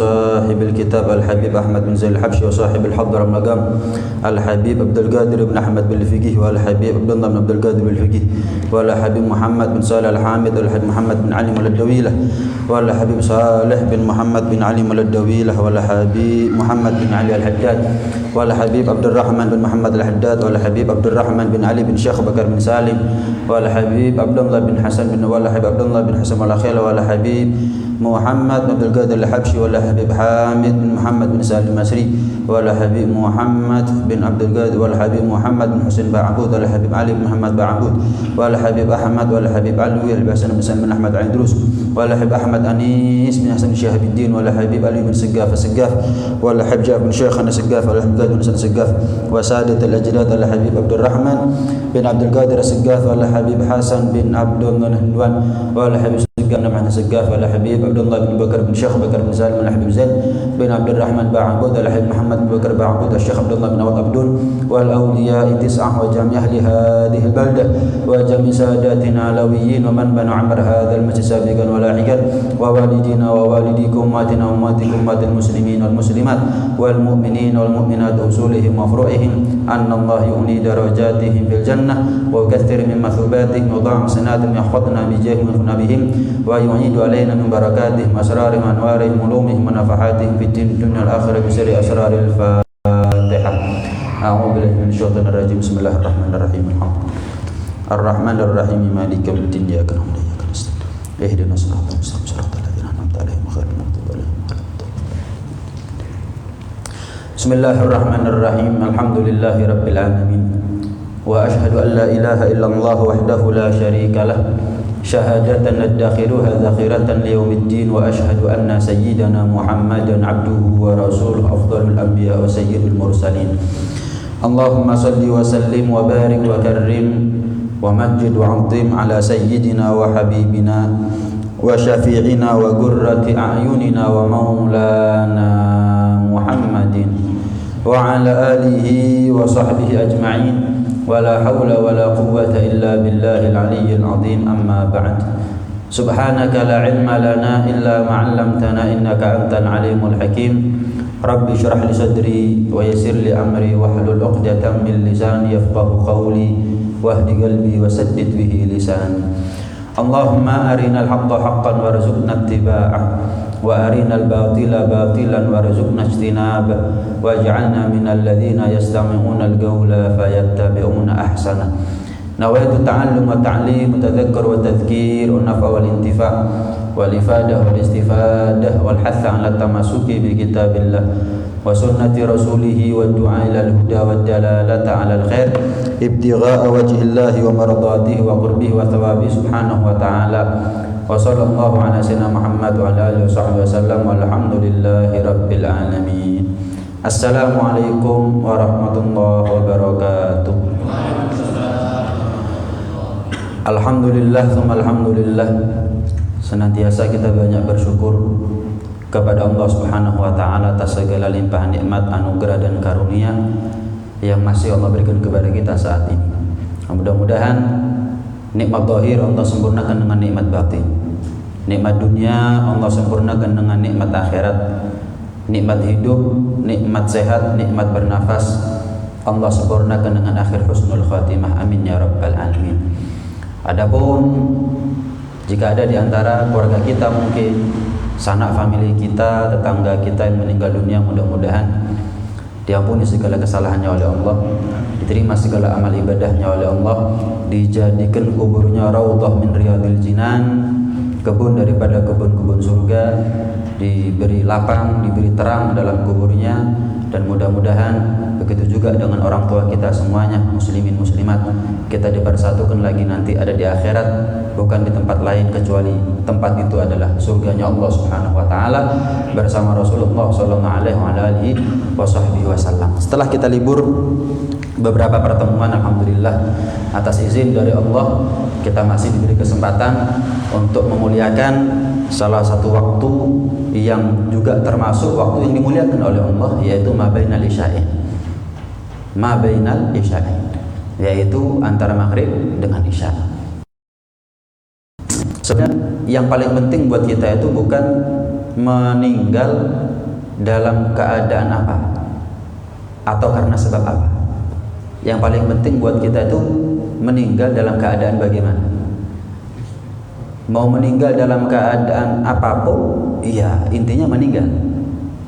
صاحب الكتاب الحبيب أحمد بن زيد الحبشي وصاحب الحضر المقام الحبيب عبد القادر بن أحمد بن الفقيه والحبيب عبد الله بن عبد القادر بن الفقيه والحبيب محمد بن صالح الحامد والحبيب محمد بن علي الدويلة والحبيب صالح بن محمد بن علي الدويلة والحبيب محمد بن علي الحداد والحبيب عبد الرحمن بن محمد الحداد والحبيب عبد الرحمن بن علي بن شيخ بكر بن سالم والحبيب عبد الله بن حسن بن والحبيب عبد الله بن حسن والأخيل والحبيب محمد بن عبد القادر الحبشي والحبيب حامد بن محمد بن سالم المصري والحبيب محمد بن عبد القادر والحبيب محمد بن حسين بعبود والحبيب علي بن محمد بعبود والحبيب أحمد والحبيب علوي الحسن بن سلمان بن أحمد عيدروس والحبيب أحمد أنيس بن حسن شهاب الدين والحبيب علي بن سقاف السقاف والحبيب جعفر بن شيخنا السقاف والحبيب قادر بن السقاف وسادة الأجداد الحبيب عبد الرحمن بن عبد القادر السقاف والحبيب حسن بن عبد الله الهندوان والحبيب سقاف بن السقاف والحبيب عبد الله بن بكر بن شيخ بكر بن سالم والحبيب زيد بن عبد الرحمن بعبود والحبيب محمد بن بكر بعبود الشيخ عبد الله بن عوض عبدون والأولياء تسعة وجميع أهل هذه البلدة وجميع ساداتنا العلويين ومن بنوا عمر هذا المسجد سابقا ولاحقا ووالدينا ووالديكم أماتنا وأماتكم أمات المسلمين والمسلمات والمؤمنين والمؤمنات أصولهم وفروعهم أن الله يغني درجاتهم في الجنة ويكثر من مثوباتهم وضاعف سناتهم يحفظنا بجاههم ويغنى بهم ويعيد علينا من بركاتهم أسرارهم أنوارهم علومهم ونفحاتهم في الدنيا والآخرة بسر أسرار الفاتحة. أعوذ بالله من الشيطان الرجيم. بسم الله الرحمن الرحيم. الرحمن الرحيم مالك يوم الدين إياك نعبد وإياك نستعين اهدنا الصراط المستقيم صراط الذين أنعمت عليهم غير المغضوب عليهم ولا الضالين. بسم الله الرحمن الرحيم. الحمد لله رب العالمين وأشهد أن لا إله إلا الله وحده لا شريك له شهادة ندخرها ذخيرة ليوم الدين وأشهد أن سيدنا محمدا عبده ورسوله أفضل الأنبياء وسيد المرسلين. اللهم صل وسلم وبارك وكرم ومجد وعظم على سيدنا وحبيبنا وشفيعنا وقرة أعيننا ومولانا محمد وعلى آله وصحبه أجمعين ولا حول ولا قوة إلا بالله العلي العظيم. أما بعد سبحانك لا علم لنا إلا ما علمتنا إنك أنت العليم الحكيم. رب اشرح لي صدري ويسر لي أمري واحلل عقدة من لساني يفقه قولي واهد قلبي وسدد به لساني. اللهم أرنا الحق حقا وارزقنا اتباعه وأرنا الباطل باطلا وارزقنا اجتنابه واجعلنا من الذين يستمعون القول فيتبعون أحسنه. نويت التعلم والتعليم والتذكر والتذكير والنفع والانتفاع والإفادة والاستفادة والحث على التمسك بكتاب الله وسنة رسوله والدعاء إلى الهدى والدلالة على الخير ابتغاء وجه الله ومرضاته وقربه وثوابه سبحانه وتعالى. وصلى الله على سيدنا محمد وعلى آله وصحبه وسلم والحمد لله رب العالمين. Assalamualaikum warahmatullahi wabarakatuh. Alhamdulillah tsumma alhamdulillah. Senantiasa kita banyak bersyukur kepada Allah Subhanahu wa taala atas segala limpahan nikmat, anugerah dan karunia yang masih Allah berikan kepada kita saat ini. Mudah-mudahan nikmat zahir Allah sempurnakan dengan nikmat batin. Nikmat dunia Allah sempurnakan dengan nikmat akhirat. Nikmat hidup, nikmat sehat, nikmat bernafas Allah sempurnakan dengan akhir husnul khatimah. Amin ya rabbal alamin. Adapun jika ada di antara keluarga kita, mungkin sanak famili kita, tetangga kita yang meninggal dunia, mudah-mudahan diampuni segala kesalahannya oleh Allah, diterima segala amal ibadahnya oleh Allah, dijadikan kuburnya raudhah min riyadil jinan, kebun daripada kebun-kebun surga, diberi lapang, diberi terang dalam kuburnya, dan mudah-mudahan begitu juga dengan orang tua kita semuanya, muslimin muslimat, kita dipersatukan lagi nanti ada di akhirat, bukan di tempat lain kecuali tempat itu adalah surganya Allah Subhanahu wa taala bersama Rasulullah sallallahu alaihi wasallam. Setelah kita libur beberapa pertemuan, alhamdulillah atas izin dari Allah kita masih diberi kesempatan untuk memuliakan salah satu waktu yang juga termasuk waktu yang dimuliakan oleh Allah, yaitu mabainal isya'in. Mabainal isya'in, yaitu antara maghrib dengan isya. Sebenarnya yang paling penting buat kita itu bukan meninggal dalam keadaan apa? Atau karena sebab apa? Yang paling penting buat kita itu meninggal dalam keadaan bagaimana? Mau meninggal dalam keadaan apapun, iya, intinya meninggal.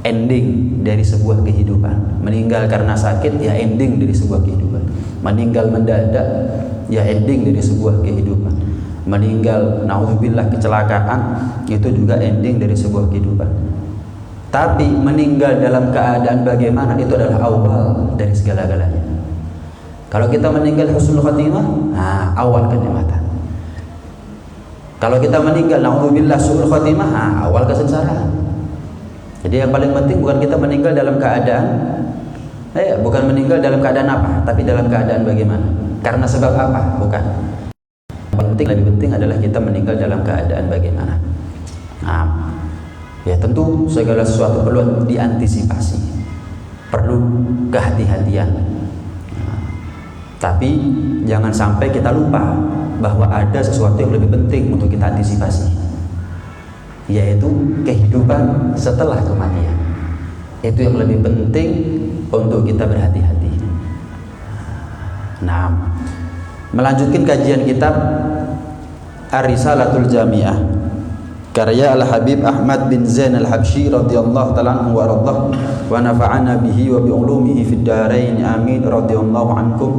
Ending dari sebuah kehidupan. Meninggal karena sakit, ya ending dari sebuah kehidupan. Meninggal mendadak, ya ending dari sebuah kehidupan. Meninggal, naudzubillah, kecelakaan, itu juga ending dari sebuah kehidupan. Tapi meninggal dalam keadaan bagaimana, itu adalah awal dari segala-galanya. Kalau kita meninggal husnul khatimah, nah, awal kenikmatan. Kalau kita meninggal naudzubillah su'ul khatimah, nah, awal kesengsaraan. Jadi yang paling penting bukan kita meninggal dalam keadaan, bukan meninggal dalam keadaan apa, tapi dalam keadaan bagaimana. Karena sebab apa? Bukan. Yang penting, lebih penting adalah kita meninggal dalam keadaan bagaimana. Nah, ya tentu segala sesuatu perlu diantisipasi, perlu kehati-hatian. Nah, tapi jangan sampai kita lupa bahwa ada sesuatu yang lebih penting untuk kita antisipasi, yaitu kehidupan setelah kematian. Itu yang lebih penting untuk kita berhati-hati. Nah, melanjutkan kajian kitab Ar-Risalatul Jami'ah karya Al-Habib Ahmad bin Zain Al-Habsyi radhiyallahu ta'ala anhu wa radhah wa nafa'ana bihi wa bi ulumihi fid dharain amin radhiyallahu ankum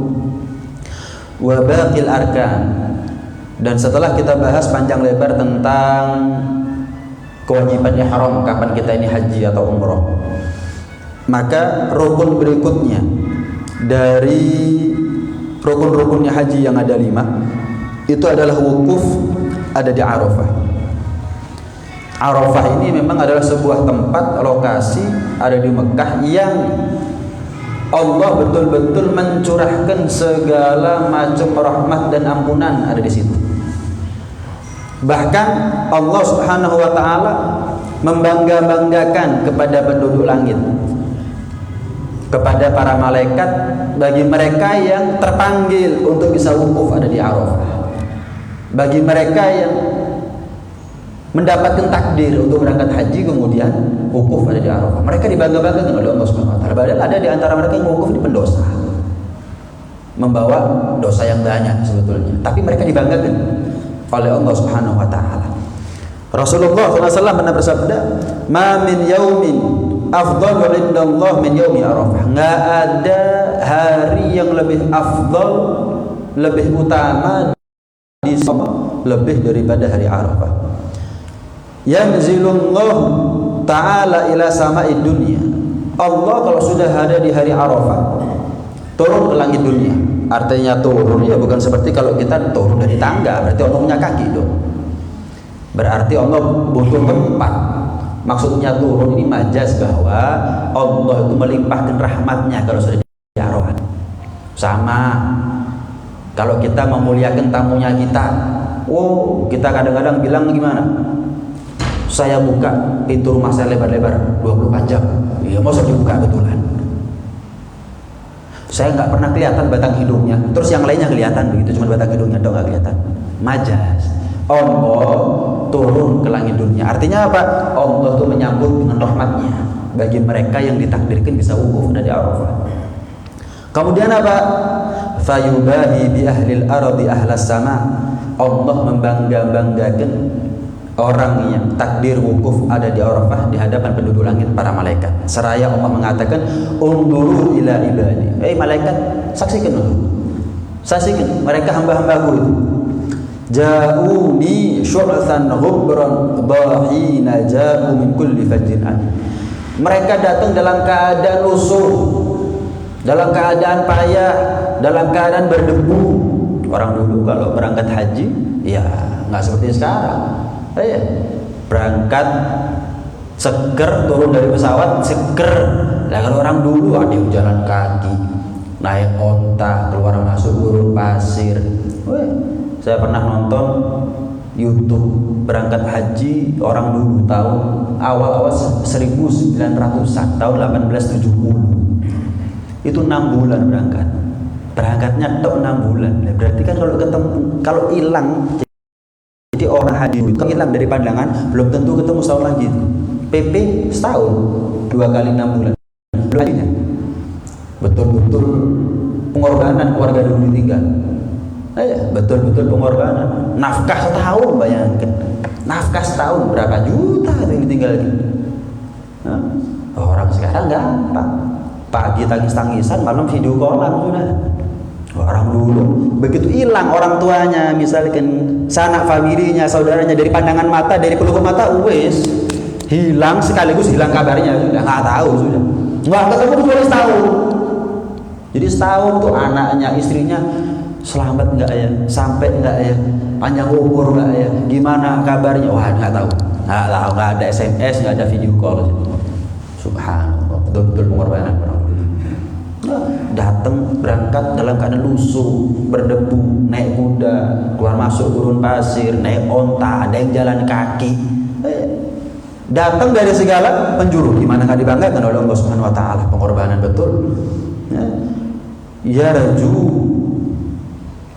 wa baqil arkan. Dan setelah kita bahas panjang lebar tentang kewajiban ihram, kapan kita ini haji atau umroh, maka rukun berikutnya dari rukun-rukunnya haji yang ada 5 itu adalah wukuf ada di Arafah. Arafah ini memang adalah sebuah tempat lokasi ada di Mekah yang Allah betul-betul mencurahkan segala macam rahmat dan ampunan ada di situ. Bahkan Allah Subhanahu wa taala membangga-banggakan kepada penduduk langit, kepada para malaikat, bagi mereka yang terpanggil untuk bisa wukuf ada di Arafah, bagi mereka yang mendapatkan takdir untuk berangkat haji kemudian wukuf ada di Arafah, mereka dibangga-banggakan oleh Allah Subhanahu wa taala. Padahal ada di antara mereka yang wukuf di pendosa, membawa dosa yang banyak sebetulnya, tapi mereka dibanggakan oleh Allah Subhanahu wa taala. Rasulullah SAW pernah bersabda, "Ma min yaumin afdalu indallah min yaumi Arafah." Enggak ada hari yang lebih afdal, lebih utama di lebih daripada hari Arafah. Yanzilullah ta'ala ila sama'id dunya. Allah kalau sudah ada di hari Arafah turun ke langit dunia. Artinya turun ya bukan seperti kalau kita turun dari tangga, berarti Allah punya kaki dong. Berarti Allah butuh tempat. Maksudnya turun ini majaz bahwa Allah itu melimpahkan rahmatnya kalau sudah di Arafah. Sama kalau kita memuliakan tamunya kita, kita kadang-kadang bilang gimana? Saya buka pintu rumah saya lebar-lebar 24 jam. Ya masa dibuka betulan. Saya nggak pernah kelihatan batang hidungnya, terus yang lainnya kelihatan begitu, cuma batang hidungnya dong nggak kelihatan. Majaz. Allah turun ke langit dunia. Artinya apa? Allah itu menyambut dengan rahmatnya bagi mereka yang ditakdirkan bisa wukuf dari Arafah. Kemudian apa? Fayubahi bi ahlil ardi ahlas sama. Allah membangga-banggakan orang yang takdir wukuf ada di Arafah di hadapan penduduk langit, para malaikat. Seraya Allah mengatakan, "Unduru ila ibadi." Malaikat, saksikan dulu. Saksikan mereka hamba-hambaku itu. Ja'uni syu'than ghubran dhahina ja'u min kulli fajrin amin. Mereka datang dalam keadaan lusuh, dalam keadaan payah, dalam keadaan berdebu. Orang dulu kalau berangkat haji, ya nggak seperti sekarang. Berangkat seger, turun dari pesawat seger. Nah kalau orang dulu ada yang jalan kaki, naik onta, keluar masuk gurun pasir. Saya pernah nonton YouTube berangkat haji orang dulu tahun awal-awal 1900-an, tahun 1870. Itu 6 bulan berangkat. Berangkatnya tok 6 bulan. Berarti kan kalau ketemu, kalau hilang, jadi orang haji itu hilang dari pandangan, belum tentu ketemu setahun lagi. PP setahun, 2 kali 6 bulan. Belanja. Betul-betul pengorbanan keluarga dulu ditinggal. Betul-betul pengorbanan. Nafkah setahun, bayangkan. Nafkah setahun berapa juta yang ditinggalkan. Orang sekarang gampang. Pagi tangis-tangisan, malam video callan sudah. Orang dulu begitu hilang orang tuanya, misalkan sanak familinya, saudaranya dari pandangan mata, dari pelukan mata, wes hilang sekaligus hilang kabarnya, sudah nggak tahu, sudah nggak ketemu kecuali setahun. Jadi setahun tuh anaknya, istrinya selamat nggak ya, sampai nggak ya, panjang umur nggak ya, gimana kabarnya, wah nggak tahu, nggak ada SMS, nggak ada video call. Subhanallah, betul-betul pengorbanan orang. Datang berangkat dalam keadaan lusuh, berdebu, naik kuda, keluar masuk gurun pasir, naik onta, ada yang jalan kaki. Datang dari segala penjuru, gimana nggak dibanggakan oleh Allah Subhanahu Wa Taala, pengorbanan betul.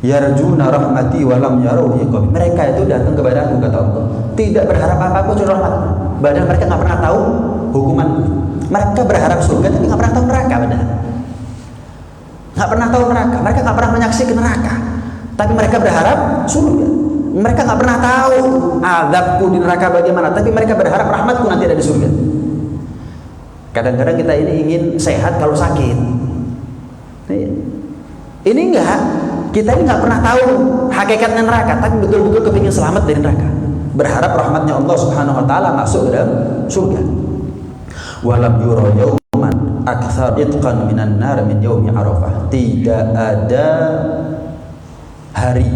Yarjuna rahmati walam yaruh iqab. Mereka itu datang kepada aku, kata Allah, tidak berharap apa-apa kecuali rahmat. Padahal mereka nggak pernah tahu hukuman. Mereka berharap surga tapi nggak pernah tahu neraka. Padahal nggak pernah tahu neraka, mereka nggak pernah menyaksikan neraka, tapi mereka berharap surga. Mereka nggak pernah tahu azabku di neraka bagaimana, tapi mereka berharap rahmatku nanti ada di surga. Kadang-kadang kita ini ingin sehat kalau sakit. Ini enggak, kita ini nggak pernah tahu hakikatnya neraka, tapi betul-betul kepingin selamat dari neraka, berharap rahmatnya Allah Subhanahu Wa Taala masuk ke dalam surga. Walam yura yauman aktsar itqan minan nar min yaumi Arafah. Tidak ada hari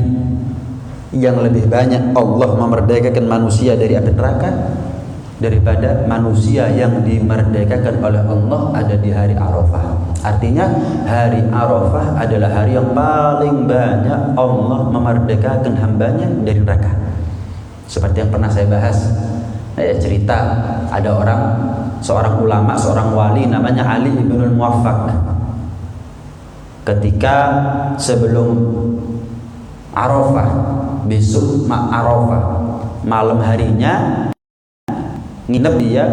yang lebih banyak Allah memerdekakan manusia dari api neraka daripada manusia yang dimerdekakan oleh Allah ada di hari Arafah. Artinya hari Arafah adalah hari yang paling banyak Allah memerdekakan hambanya dari neraka. Seperti yang pernah saya bahas, cerita ada seorang ulama, seorang wali namanya Ali ibnul Muwaffaq. Ketika sebelum Arafah, besok Arafah, malam harinya nginep dia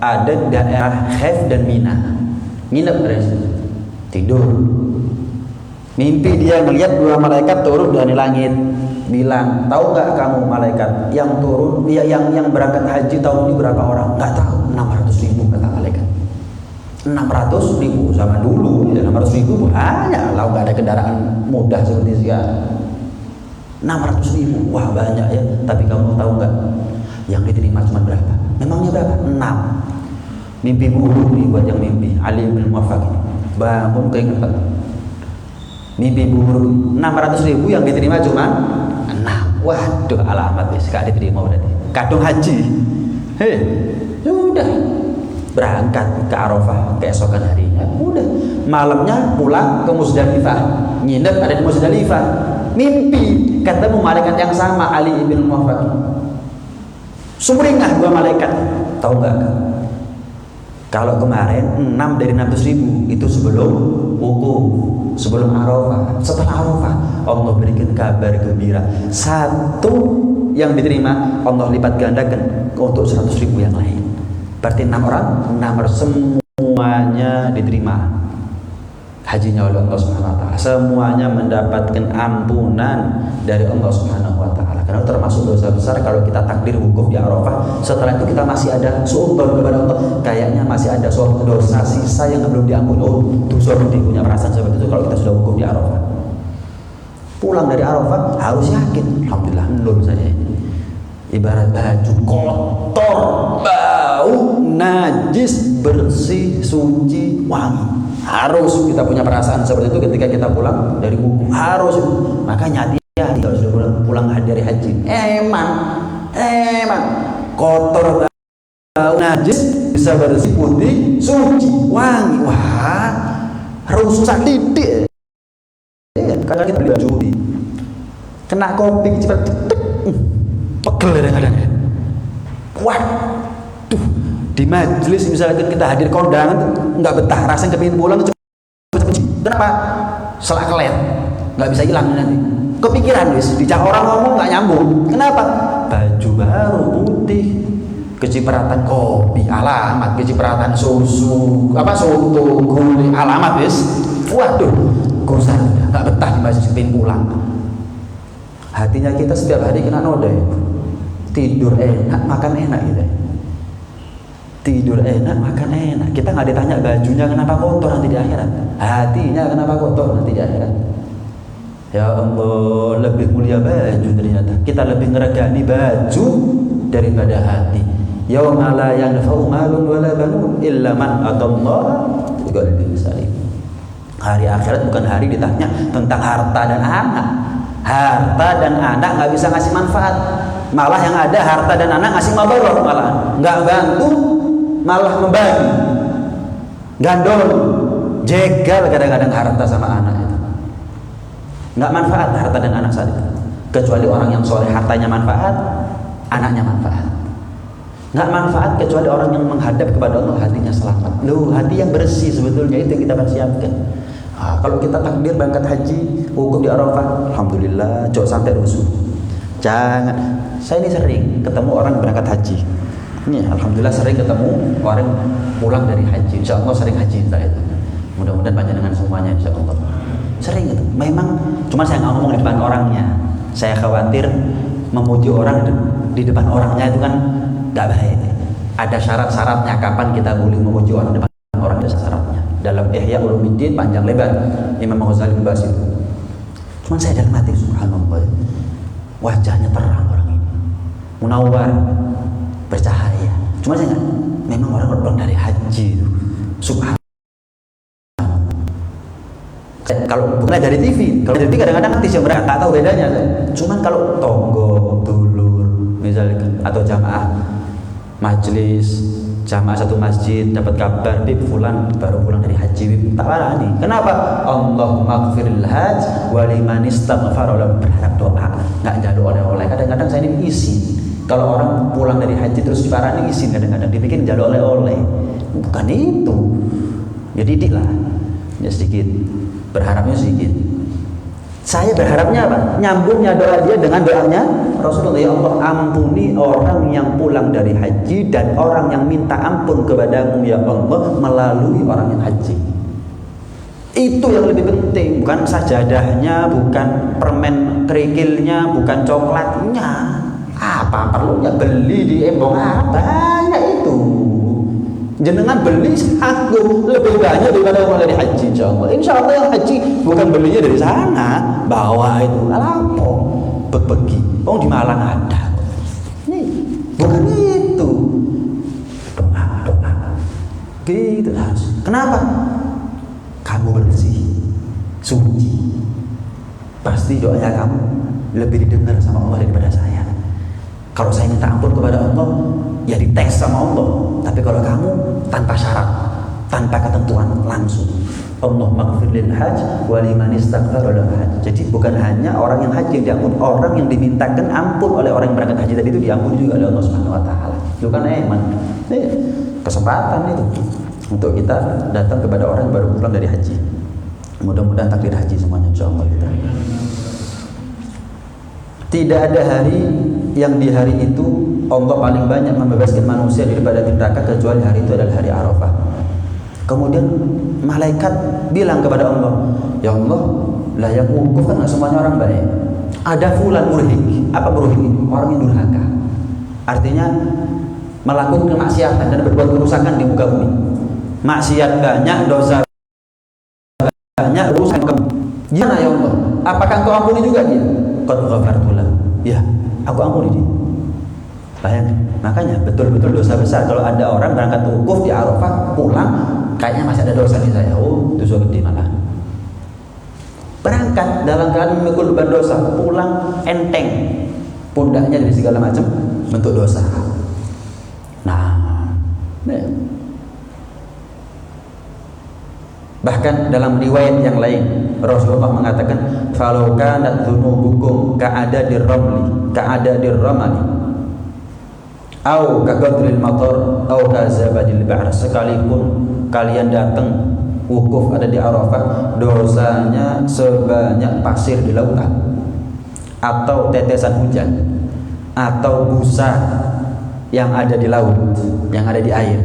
ada daerah Khaif dan Mina. Nginep dari situ, tidur. Mimpi dia melihat 2 malaikat turun dari langit, bilang, tahu nggak kamu malaikat yang turun, yang berangkat haji tahun ini berapa orang? Nggak tahu. 600.000 kata malaikat. 600.000 zaman dulu, ya 600.000 banyak. Kalau nggak ada kendaraan mudah seperti sekarang. 600.000, wah banyak ya. Tapi kamu tahu nggak yang diterima cuma berapa? Memangnya berapa? 6. Mimpi buruk nih buat yang mimpi. Ali bin Muwaffaq ini bangun keingetan. Mimpi buruk, 600.000 yang diterima cuma 6. Waduh, alamat wis gak diterima berarti. Kadung haji. Sudah berangkat ke Arafah keesokan harinya. Udah malamnya pulang ke Muzdalifah. Nginep ada di Muzdalifah. Mimpi ketemu malaikat yang sama, Ali bin Muwaffaq. Sumringah 2 malaikat. Tahu nggak? Kalau kemarin 6 dari 600.000 itu sebelum wukuf, sebelum Arafah. Setelah Arafah Allah berikan kabar gembira. 1 yang diterima Allah lipat gandakan untuk 100.000 yang lain. Berarti 6 orang semuanya diterima hajinya oleh Allah Subhanahu Wa Taala. Semuanya mendapatkan ampunan dari Allah Subhanahu Wa Taala. Karena termasuk dosa besar kalau kita takdir wukuf di Arafah. Setelah itu kita masih ada suudzon kepada Allah. Kayaknya masih ada suatu dosa sisa yang belum diampuni. Oh, dosa punya perasaan seperti itu kalau kita sudah wukuf di Arafah. Pulang dari Arafah harus yakin, alhamdulillah belum saja ini. Ibarat baju kotor, bau, najis, bersih, suci, wangi. Harus kita punya perasaan seperti itu ketika kita pulang dari wukuf. Harus. Makanya hati-hati kalau sudah pulang dari haji. Emang kotor, bau, najis, bisa bersih, putih, suci, wangi. Wah, rusak didik. Karena kita beli baju kena kopi cepat pegel kadang-kadang. Waduh, di majelis misalkan kita hadir kondangan nggak betah, rasanya kepingin pulang cepet. Kenapa? Selak kelet, nggak bisa hilang nanti. Kepikiran wis, dijak orang ngomong nggak nyambung. Kenapa? Baju baru putih, kecipratan kopi alamat, kecipratan susu soto gulai alamat wis. Waduh, kosan nggak betah di masjid pengen pulang. Hatinya kita setiap hari kena noda ya. Tidur enak, makan enak gitu ya. Tidur enak, makan enak. Kita nggak ditanya bajunya kenapa kotor nanti di akhirat. Hatinya kenapa kotor nanti di akhirat. Ya Allah, lebih mulia baju ternyata. Kita lebih ngeregani baju daripada hati. Yauma la yanfa'u malun wala banun illa man atallaha biqalbin salim. Hari akhirat bukan hari ditanya tentang harta dan anak. Harta dan anak nggak bisa ngasih manfaat. Malah yang ada harta dan anak ngasih mabarok, malah nggak bantu, malah membagi, gandol, jegal kadang-kadang harta sama anak itu. Nggak manfaat harta dan anak saat itu. Kecuali orang yang soleh hartanya manfaat, anaknya manfaat. Nggak manfaat kecuali orang yang menghadap kepada Allah hatinya selamat. Loh, hati yang bersih sebetulnya itu yang kita persiapkan. Kalau kita takdir berangkat haji, wukuf di Arafah, alhamdulillah, jauh sampai rusuh. Jangan. Saya ini sering ketemu orang berangkat haji. Ini alhamdulillah sering ketemu orang pulang dari haji. Insya Allah sering haji saya itu. Mudah-mudahan banyak dengan semuanya insya Allah. Sering gitu. Memang cuma saya nggak ngomong di depan orangnya. Saya khawatir memuji orang di depan orangnya itu kan nggak baik. Ada syarat-syaratnya kapan kita boleh memuji orang di depan orang, ada syaratnya. Dalam Ihya Ulumuddin panjang lebar Imam Ghazali membahas itu. Cuma saya dalam hati subhanallah, wajahnya terang orang ini, munawwar, bercahaya. Cuma saya memang orang pulang dari haji itu subhanallah. Kalau bukan dari TV, kalau dari TV kadang-kadang artis yang berangkat tak tahu bedanya. Cuman kalau tonggo, dulur, misalnya atau jamaah majelis, jamaah satu masjid dapat kabar, bib fulan baru pulang dari haji, bib tak parah nih. Kenapa? Allahumma ighfiril hajj wa liman istaghfara, berharap doa, nggak jaluk oleh-oleh. Kadang-kadang saya ini izin. Kalau orang pulang dari haji terus diparani izin, kadang-kadang dibikin jaluk oleh-oleh. Bukan itu. Ya didik lah. Ya sedikit. Berharapnya sedikit. Saya berharapnya apa? Nyambungnya doa dia dengan doanya Rasulullah. Ya Allah, ampuni orang yang pulang dari haji dan orang yang minta ampun kepadamu ya Allah melalui orang yang haji. Itu yang lebih penting, bukan sajadahnya, bukan permen kerikilnya, bukan coklatnya. Apa perlunya beli di embong banyak itu. Jenengan beli sanggup lebih banyak daripada orang dari haji insyaallah. Insyaallah yang haji bukan belinya dari sana, bawa itu alampong pergi. Oh di Malang ada. Nih, bukan itu. Doa. Gitu harus. Kenapa? Kamu bersih, suci. Pasti doanya kamu lebih didengar sama Allah daripada saya. Kalau saya minta ampun kepada Allah, ya diteks sama Allah. Tapi kalau kamu tanpa syarat, tanpa ketentuan langsung, Allahumma ighfir lil hajj wa liman istaghfara lil hajj. Jadi bukan hanya orang yang haji yang diampun, orang yang dimintakan ampun oleh orang yang berangkat haji tadi itu diampuni juga oleh Allah Subhanahu wa taala. Itu kan kesempatan itu untuk kita datang kepada orang yang baru pulang dari haji. Mudah-mudahan takdir haji semuanya insyaallah kita. Tidak ada hari yang di hari itu Allah paling banyak membebaskan manusia daripada neraka kecuali hari itu adalah hari Arafah. Kemudian malaikat bilang kepada Allah, ya Allah, lah yang wukuf kan semuanya orang baik. Ada fulan murhik. Apa murhik itu? Orang yang durhaka. Artinya melakukan kemaksiatan dan berbuat kerusakan di muka bumi. Maksiat banyak, dosa banyak, rusak kamu. Gimana ya Allah? Apakah Engkau ampuni juga dia? Qad ghafartu lahu. Ya, aku ampuni dia. Bayangkan, makanya betul-betul dosa besar. Kalau ada orang berangkat wukuf di Arafah pulang, kayaknya masih ada dosa di saya. Oh, dosa gede malah. Berangkat dalam keadaan memikul beban dosa, pulang enteng, pundaknya dari segala macam bentuk dosa. Nah. Bahkan dalam riwayat yang lain Rasulullah mengatakan, "Falau kanat dzunubukum ka'adadir ramli, au kaqadril matar, au kazabadil bahr." Sekalipun kalian datang wukuf ada di Arafah, dosanya sebanyak pasir di lautan, atau tetesan hujan, atau busa yang ada di laut, yang ada di air,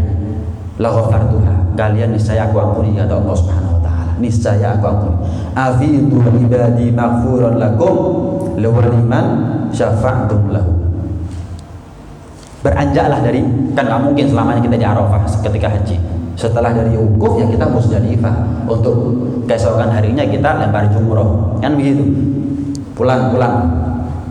la ghafartuha, kalian niscaya aku ampuni, kata Allah Subhanahu wa taala. Niscaya aku ampuni. Afidu ibadi maghfuran lakum liman syafa'tum lahu. Beranjaklah dari, kan nggak mungkin selamanya kita di Arafah ketika haji. Setelah dari wukuf ya kita musdalifah, untuk keesokan harinya kita lempar jumroh, kan begitu.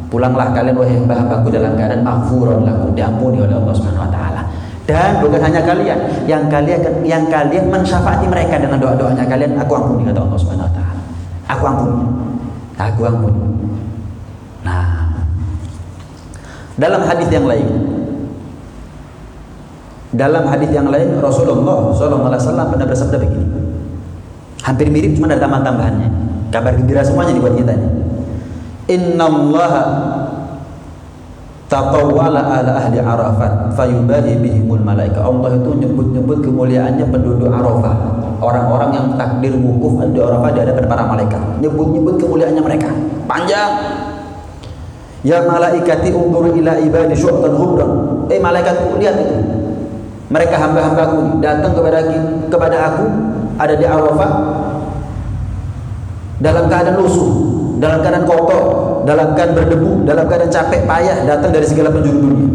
Pulanglah kalian wahai hamba-hambaku dalam keadaan maghfuran lakum, diampuni oleh Allah Subhanahu wa taala. Dan bukan hanya kalian, yang kalian mensyafaati mereka dengan doa-doanya kalian, aku ampuni, kata Allah Subhanahu wa taala. Aku ampuni. Nah, dalam hadis yang lain Rasulullah SAW pernah bersabda begini, hampir mirip, cuma ada tambahan-tambahannya. Kabar gembira semuanya dibuat kita ini. Innallaha taqawwala ala ahli Arafat fayubahi bihimul malaika. Allah itu nyebut-nyebut kemuliaannya penduduk Arafah, orang-orang yang takdir wukuf di Arafah di hadapan para malaikat. Nyebut-nyebut kemuliaannya mereka panjang. Ya malaikati unzur ila ibadi syu'tan hubran. Malaikatku, lihat itu, mereka hamba-hambaku datang kepada aku ada di Arafah dalam keadaan lusuh, dalam keadaan kotor, dalam keadaan berdebu, dalam keadaan capek payah, datang dari segala penjuru dunia.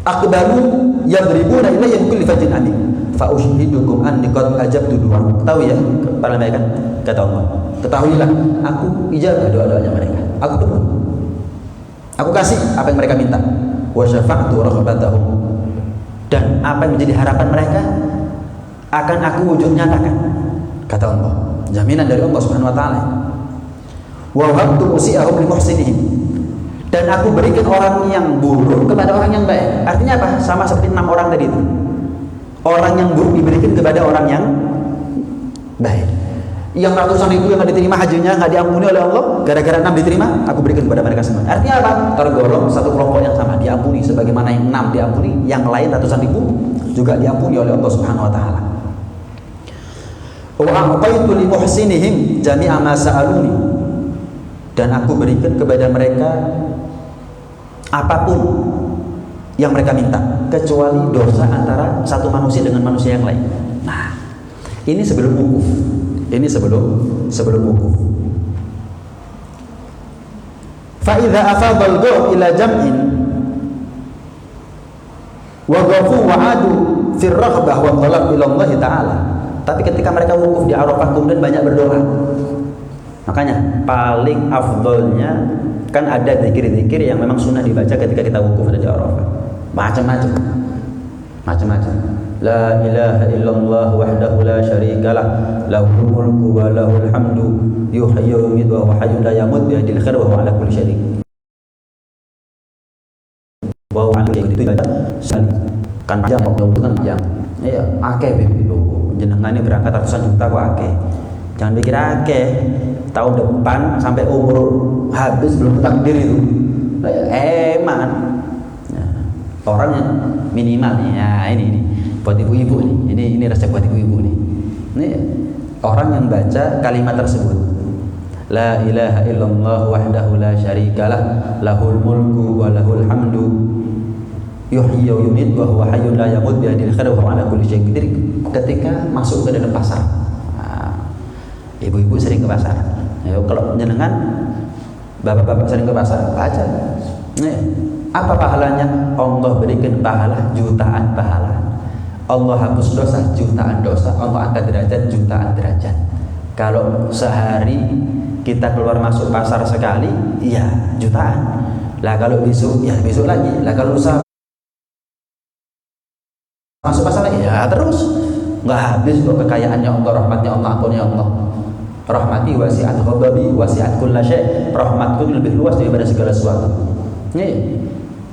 Aqbalu yadribuna ilayya min kulli fajrin amin fa ushidukum anni qad ajabtu du'a. Tahu ya para malaikat, kata Allah, ketahuilah aku ijabah doa-doanya mereka, aku penuhi, aku kasih apa yang mereka minta, wa syafa'tu raghbatahum, dan apa yang menjadi harapan mereka akan aku wujud nyatakan, kata Allah. Jaminan dari Allah Subhanahu wa taala. Wa habtu usiahum li muhsinihim, dan aku berikan orang yang buruk kepada orang yang baik. Artinya apa? Sama seperti 6 orang tadi itu. Orang yang buruk diberikan kepada orang yang baik. Yang ratusan ribu yang diterima hajinya nggak diampuni oleh Allah, gara-gara 6 diterima, aku berikan kepada mereka semua. Artinya apa? Tergolong satu kelompok yang sama diampuni, sebagaimana yang 6 diampuni, yang lain ratusan ribu juga diampuni oleh Allah Subhanahu wa taala. Wa a'taitu li muhsinihim jami'a ma sa'aluni, dan aku berikan kepada mereka apapun yang mereka minta, kecuali dosa antara satu manusia dengan manusia yang lain. Nah, ini sebelum wukuf. Ini sebelum wukuf. Fa idza afadha al-ghaw ila jam'in wa ghafu wa adu fi ar-raghbah wa talab ila Allah taala. Tapi ketika mereka wukuf di Arafah kemudian banyak berdoa. Makanya paling afdolnya kan ada zikir-zikir yang memang sunnah dibaca ketika kita wukuf di Arafah. Macam-macam. La ilaha illallah wahdahu la syarikalah, lahul mulku wa lahul hamdu, yuhyi wa yumiitu wa huwa hayyun la yamut, bi yadil khair wa huwa ala kulli syai'in. Wa huwa ala kulli syai'in. Kan panjang, panjang. Iya, akeh itu. Jenengan ini berangkat ratusan juta kok akeh. Jangan pikir akeh. Tahun depan sampai umur habis belum takdir itu. Nah, orang yang minimal nih. Ya, ini buat ibu-ibu nih. Ini resep buat ibu-ibu nih. Ini orang yang baca kalimat tersebut. La ilaha illallah wahdahu la syarikalah, lahul mulku wa lahul hamdu, yuhyi wa yumiitu wa huwa hayyun la yamut, bi yadil khair wa huwa ala kulli syai'in qadir. Ketika masuk ke dalam pasar. Nah, ibu-ibu sering ke pasar. Ya, kalau jenengan bapak-bapak sering ke pasar, baca. Nih, apa pahalanya? Allah berikan pahala jutaan pahala. Allah hapus dosa jutaan dosa. Allah angkat derajat jutaan derajat. Kalau sehari kita keluar masuk pasar sekali, iya jutaan. Lah kalau besok, ya besok lagi. Lah kalau usaha masuk pasar lagi, ya terus. Nggak habis kok kekayaannya Allah, rahmatnya Allah, ampunnya Allah. Rahmati wasi'at ghadabi wasi'at kulla syai'. Rahmatku lebih luas daripada segala sesuatu. Nih,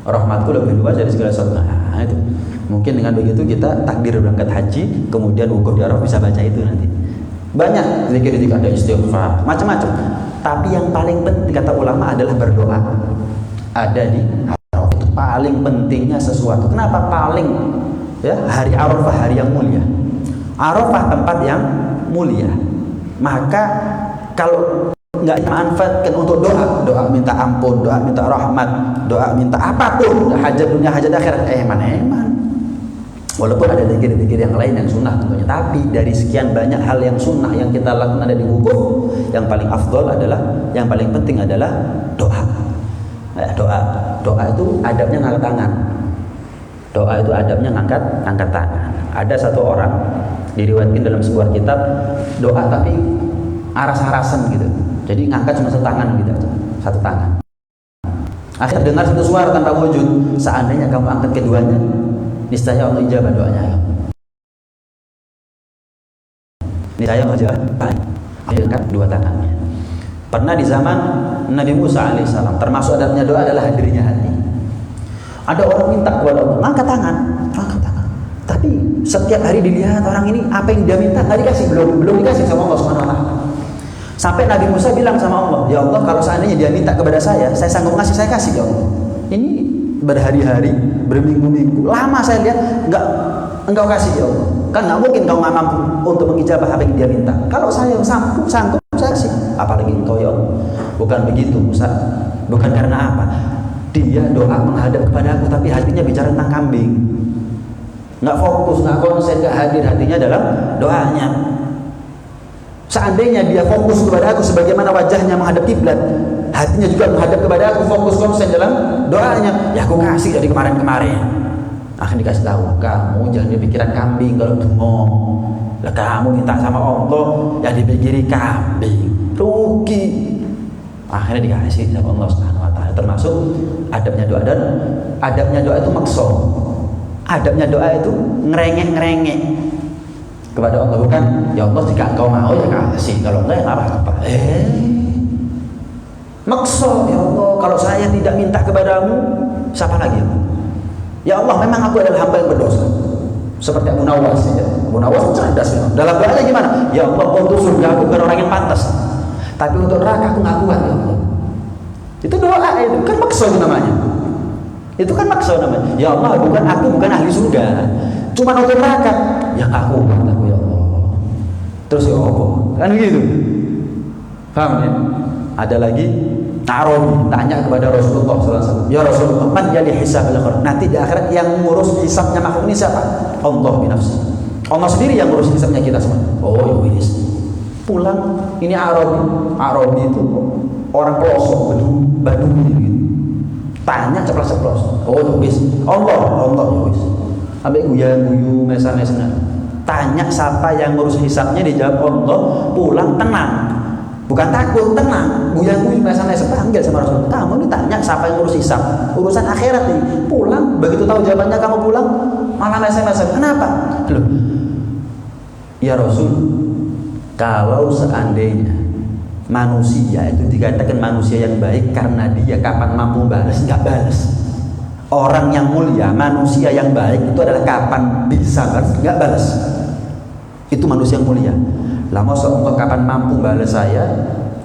rahmatku lebih luas dari segala sesuatu. Nah, itu. Mungkin dengan begitu kita takdir berangkat haji, kemudian wukuf di Arafah bisa baca itu nanti. Banyak zikir-zikir, ada istighfar, macam-macam. Tapi yang paling penting kata ulama adalah berdoa. Ada di Arafah, itu paling pentingnya sesuatu. Kenapa paling? Ya, hari Arafah hari yang mulia. Arafah tempat yang mulia. Maka kalau nggak manfaatkan untuk doa minta ampun, doa minta rahmat, doa minta apapun, hajat dunia, hajat akhirat, eman. Walaupun ada zikir-zikir yang lain yang sunnah tentunya, tapi dari sekian banyak hal yang sunnah yang kita lakukan ada di wukuf, yang paling afdol adalah, yang paling penting adalah doa. Doa itu adabnya ngangkat tangan. Doa itu adabnya ngangkat tangan. Ada satu orang diriwayatkan dalam sebuah kitab doa tapi aras-arasan gitu. Jadi ngangkat cuma satu tangan gitu, satu tangan. Akhirnya dengar satu suara tanpa wujud. Seandainya kamu angkat keduanya, niscaya Allah ijabah doanya. Niscaya Allah ijabah. Angkat dua tangannya. Pernah di zaman Nabi Musa alaihissalam, termasuk adabnya doa adalah hadirnya hati. Ada orang minta kepada Allah, angkat tangan. Tapi setiap hari dilihat orang ini apa yang dia minta tadi kasih belum dikasih sama Allah Subhanahu wa taala. Sampai Nabi Musa bilang sama Allah, "Ya Allah, kalau seandainya dia minta kepada saya sanggup ngasih, saya kasih ya Allah." Ini berhari-hari, berminggu-minggu, lama saya lihat engkau kasih ya Allah. Kan nggak mungkin kau nggak mampu untuk mengijabah apa yang dia minta. Kalau saya sanggup saya kasih. Apalagi engkau ya Allah. Bukan begitu Musa. Bukan karena apa? Dia doa menghadap kepada aku tapi hatinya bicara tentang kambing. Nggak fokus, nggak konsen, nggak hadir hatinya dalam doanya. Seandainya dia fokus kepada aku sebagaimana wajahnya menghadap kiblat, hatinya juga menghadap kepada aku, fokus konsen dalam doanya, ya aku kasih dari kemarin-kemarin. Akan dikasih tahu, kamu jangan dipikiran kambing kalau bengong. Lah kamu minta sama Allah, ya dipikiri kambing, rugi. Akhirnya dikasih sama Allah Subhanahu wa taala. Termasuk adabnya doa, dan adabnya doa itu maksud. Adabnya doa itu ngerengek kepada Allah, bukan ya Allah jika engkau mau ya kasih, kalau enggak ya apa-apa. Maksud ya Allah, kalau saya tidak minta kepadamu, siapa lagi? Ya Allah, memang aku adalah hamba yang berdosa. Seperti Abu Nawas ya. Abu Nawas cerdas ya. Dalam doanya gimana? Ya Allah, untuk surga aku bukan orang yang pantas, tapi untuk neraka aku nggak kuat ya Allah. Itu doa itu kan maksud namanya. Itu kan maksud namanya. Ya Allah, aku bukan ahli surga, cuma untuk neraka yang aku buat aku ya Allah. Terus ya Allah, kan begitu. Paham ya? Ada lagi Arabi tanya kepada Rasulullah SAW, ya Rasulullah, man yali hisab al-akhir, nanti di akhirat yang ngurus hisabnya makhluk ini siapa? Allah binafsi. Allah sendiri yang ngurus hisabnya kita semua. Oh ya wis. Pulang ini Arabi itu orang pelosok, Badung gitu. Tanya ceplos-ceplos. Oh ya wis. Allah ya wis. Ambek guyu mesa-mesa. Tanya siapa yang ngurus hisabnya, dijawab Allah. Pulang tenang. Bukan takut, tenang. Guyu mesa-mesa, panggil sama Rasul. Kamu ini tanya siapa yang ngurus hisab, urusan akhirat nih. Pulang, begitu tahu jawabannya kamu pulang malah mesa-mesa. Kenapa? Loh. Ya Rasul, kalau seandainya manusia itu dikatakan manusia yang baik karena dia kapan mampu balas, nggak balas. Orang yang mulia, manusia yang baik itu adalah kapan bisa balas, nggak balas. Itu manusia yang mulia. Lah masa Allah kapan mampu balas saya,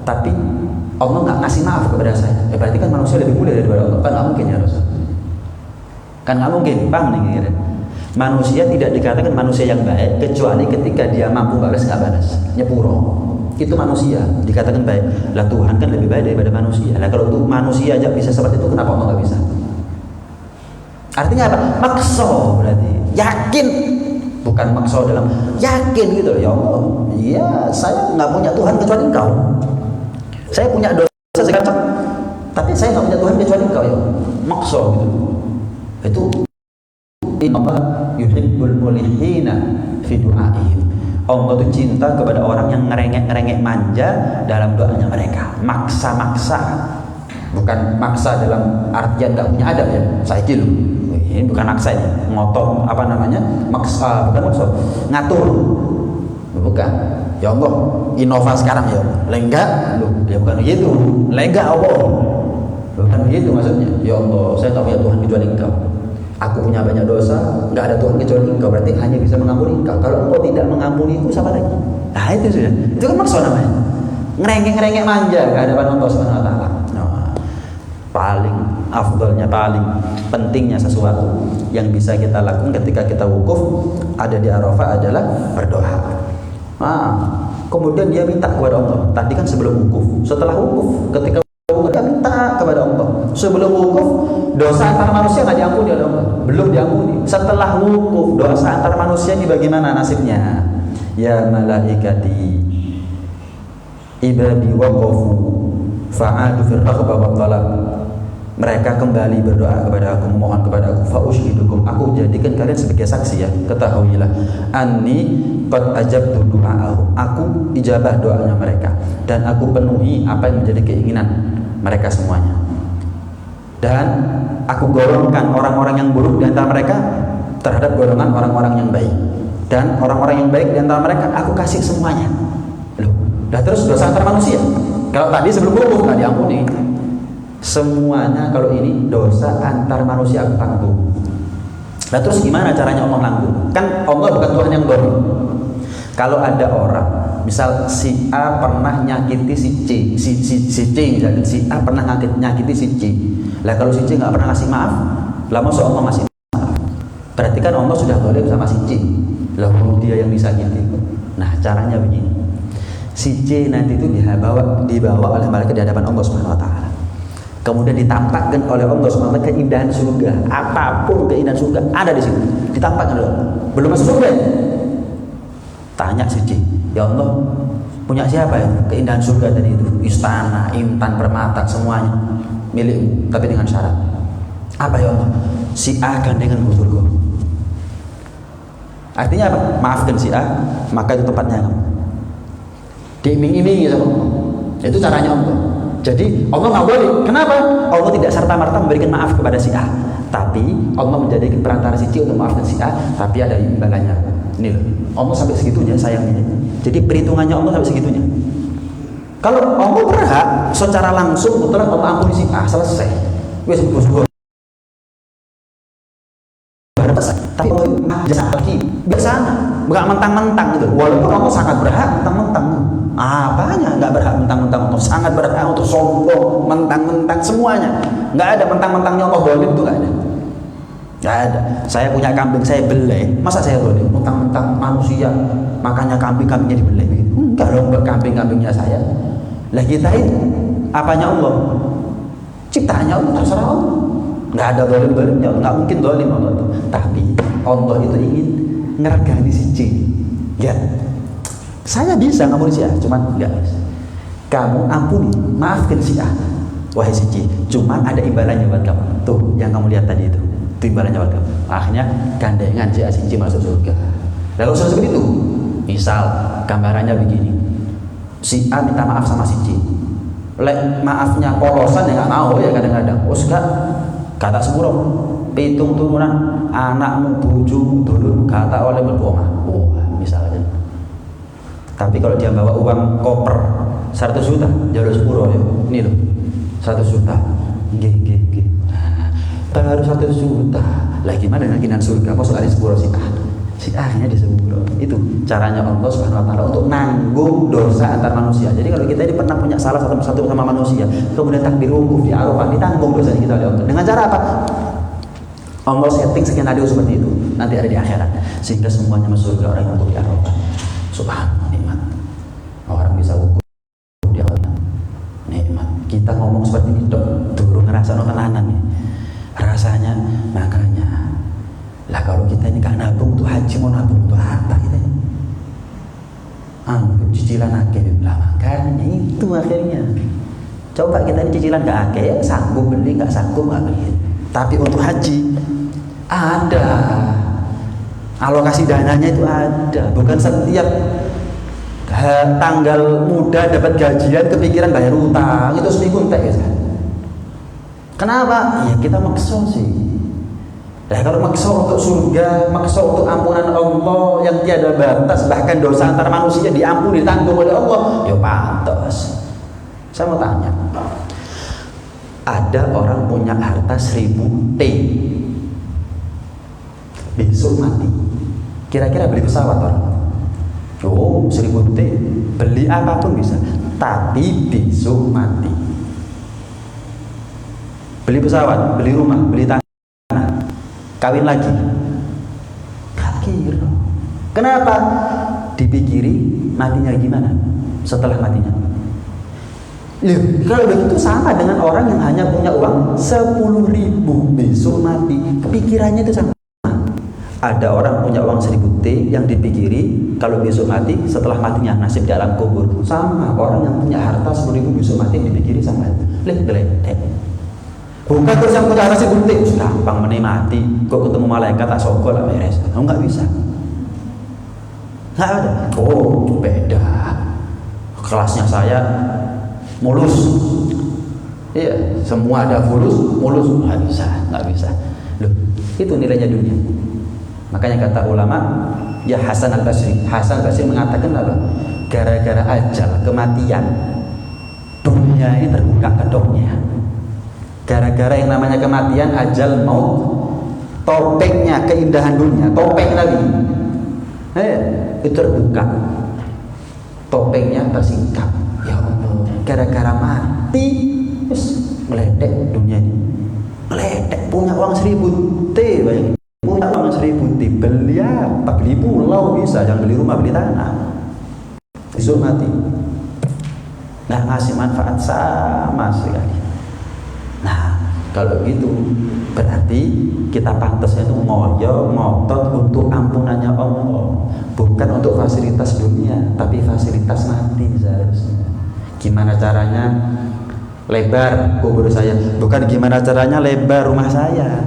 tapi Allah nggak ngasih maaf kepada saya. Berarti kan manusia lebih mulia daripada Allah. Kan nggak mungkin ya Rasul. Kan nggak mungkin, paham nih kira-kira. Manusia tidak dikatakan manusia yang baik kecuali ketika dia mampu balas nggak balas, nyepuro. Itu manusia dikatakan baik. Lah Tuhan kan lebih baik daripada manusia. Lah kalau tuh manusia aja bisa seperti itu, kenapa Allah nggak bisa? Artinya apa? Makso berarti yakin, bukan makso dalam yakin gitu loh. Ya Allah, iya saya nggak punya Tuhan kecuali Engkau. Saya punya dosa segala, tapi saya nggak punya Tuhan kecuali Engkau ya. Makso gitu. Itu Allah yuhibbul mulihina fi du'aihim. Allah itu cinta kepada orang yang ngerengek manja dalam doanya mereka. Maksa-maksa, bukan maksa dalam artian nggak punya adab ya. Saya kilo. Ini bukan maksa ini, ngotot apa namanya? Maksa, bukan maksa. Ngatur. Bukan. Ya Allah, innova sekarang ya Allah. Lenggak, loh, ya bukan begitu. Lenggak Allah. Bukan begitu maksudnya. Ya Allah, saya tak punya Tuhan kecuali Engkau. Aku punya banyak dosa, nggak ada Tuhan kecuali Engkau. Berarti hanya bisa mengampuni Engkau. Kalau Engkau tidak mengampuniku, siapa lagi? Nah itu sudah. Itu kan maksud namanya. Ngerengek manja ke hadapan Allah Subhanahu wa taala. Paling afdalnya, paling pentingnya sesuatu yang bisa kita lakukan ketika kita wukuf ada di Arafah adalah berdoa. Kemudian dia minta kepada Allah. Tadi kan sebelum wukuf, setelah wukuf, ketika wukuf dia minta kepada Allah. Sebelum wukuf, dosa antar manusia nggak diampuni oleh Allah, belum diampuni. Setelah wukuf, dosa antar manusia ini bagaimana nasibnya? Ya malaikati, ibadi waqafu fa'adu fil raghba wa talab. Mereka kembali berdoa kepada aku, memohon kepada aku, fa ushidukum, aku jadikan kalian sebagai saksi ya. Ketahuilah, anni qad ajabtu du'a'ahum, aku ijabah doanya mereka dan aku penuhi apa yang menjadi keinginan mereka semuanya. Dan aku golongkan orang-orang yang buruk di antara mereka terhadap golongan orang-orang yang baik. Dan orang-orang yang baik di antara mereka aku kasih semuanya. Loh, dah terus dosa antar manusia. Kalau tadi sebelum wukuf nggak diampuni. Semuanya kalau ini dosa antar manusia aku tanggung. Nah terus gimana caranya Allah nanggung? Kan Allah bukan Tuhan yang zalim. Kalau ada orang, misal si A pernah nyakiti si C, si C misalnya, si A pernah nyakiti si C. Lah kalau si C nggak pernah ngasih maaf, lah masa Allah ngasih maaf? Berarti kan Allah sudah zalim sama si C. Lah dia yang disakiti. Nah caranya begini. Si C nanti itu dibawa oleh malaikat di hadapan Allah Subhanahu wa taala. Kemudian ditampakkan oleh Allah SWT keindahan surga. Apapun keindahan surga ada di situ. Ditampakkan oleh Allah. Belum masuk surga. Tanya si C, ya Allah, punya siapa ya keindahan surga tadi itu? Istana, intan, permata, semuanya milikmu, tapi dengan syarat. Apa ya Allah? Si A gandengan ke surga. Artinya apa? Maafkan si A, maka itu tempatnya kamu. Diiming-imingi sama Allah. Itu caranya Allah. Jadi Allah nggak boleh. Kenapa? Allah tidak serta-merta memberikan maaf kepada si A, tapi Allah menjadikan perantara si C untuk maafkan si A, tapi ada imbalannya. Ini loh, Allah sampai segitunya sayangnya. Jadi perhitungannya Allah sampai segitunya. Kalau Allah berhak secara langsung mutlak Allah ampuni si A, selesai. Wes bos. Tapi Allah jasa lagi biasanya nggak mentang-mentang gitu. Walaupun Allah sangat berhak mentang-mentang. Apanya nggak berhak mentang-mentang, untuk sangat berhak untuk sombong, mentang-mentang semuanya. Nggak ada mentang-mentangnya Allah zalim itu nggak ada. Nggak ada. Saya punya kambing saya beli, masa saya boleh mentang-mentang manusia makanya kambingnya dibeli? Enggak dong, kambingnya saya. Lah kita itu apanya Allah? Ciptaannya Allah, terserah Allah. Nggak ada zalim-zalimnya, nggak mungkin zalim Allah itu. Tapi Allah itu ingin ngergani si C. Ya, saya bisa ngampuni si A, cuman enggak. Kamu ampuni, maafkan si A, wahai si C. Cuman ada imbalannya buat kamu. Tuh, yang kamu lihat tadi itu imbalannya buat kamu. Akhirnya gandengan si A si C masuk surga. Lalu seperti itu. Misal gambarannya begini. Si A minta maaf sama si C. Maafnya polosan ya nggak mau ya kadang-kadang. Enggak, kata sepuro, pitung turunan anakmu, bojomu, dulurmu kata oleh berbohong. Misalnya. Tapi kalau dia bawa uang koper 100 juta, jalur sepuro ya. Ini loh, 100 juta. Gih. Baru 100 juta. Lah gimana dengan keinginan surga? Apa soalnya sepuro si A? Si A-nya di sepuro. Itu caranya Allah Subhanahu wa taala untuk nanggung dosa antar manusia. Jadi kalau kita ini pernah punya salah satu sama manusia, kemudian takdir wukuf di Arafah, ditanggung dosa kita oleh Allah. Dengan cara apa? Allah setting skenario seperti itu. Nanti ada di akhirat. Sehingga semuanya masuk surga orang yang wukuf di Arafah. Subhanallah, nikmat. Orang bisa wukuf di Arafah. Nikmat. Kita ngomong seperti ini durung ngerasa tenanan nih. Rasanya makanya. Lah kalau kita ini gak nabung tuh haji, mau nabung tuh harta kita ini. Cicilan akeh lah, makanya itu akhirnya. Coba kita ini cicilan gak akeh, sanggup beli, gak sanggup gak beli. Tapi untuk haji ada alokasi dananya, itu ada. Bukan setiap tanggal muda dapat gajian kepikiran bayar utang, itu seminggu entek ya. Kenapa? Ya kita maksa sih. Nah kalau maksa untuk surga, maksa untuk ampunan Allah yang tiada batas, bahkan dosa antar manusia diampuni, ditanggung oleh Allah, ya pantas. Saya mau tanya, ada orang punya harta 1000 T, besok mati, kira-kira beli pesawat orang? Oh 1000 T, beli apapun bisa, tapi besok mati. Beli pesawat, beli rumah, beli tanah, kawin lagi, gak kira. Kenapa? dipikiri matinya gimana setelah matinya. Loh, kalau begitu sama dengan orang yang hanya punya uang 10.000 besok mati, pikirannya itu sama. Ada orang punya uang 1.000 T yang dipikiri kalau besok mati setelah matinya nasib di alam kubur. Sama orang yang punya harta 10.000 besok mati dipikiri sama. Geledek. Bukan terus yang punya harta 1.000 T gampang menikmati. Kok ketemu malaikat tak sogol lah beres. Nggak bisa. Nggak ada. Oh beda. Kelasnya saya mulus. Iya, semua ada mulus nggak bisa. Loh, itu nilainya dunia. Makanya kata ulama, ya Hasan al-Basri mengatakan apa? Gara-gara ajal, kematian, dunia ini terbuka kedoknya. Gara-gara yang namanya kematian, ajal, maut, topengnya keindahan dunia, topeng Nabi, itu terbuka. Topengnya tersingkap. Ya Allah, gara-gara mati, meledek dunia ini. Meledek, punya uang 1.000 T, bayangin. Punya uang 1.000 T, beli apa? Beli pulau bisa, jangan beli rumah, beli tanah. Besok mati, nggak ngasih manfaat sama sekali. Nah, kalau gitu berarti kita pantasnya itu ngoyo, ngotot untuk ampunannya Allah, bukan untuk fasilitas dunia, tapi fasilitas mati seharusnya. Gimana caranya lebar kubur saya, bukan gimana caranya lebar rumah saya.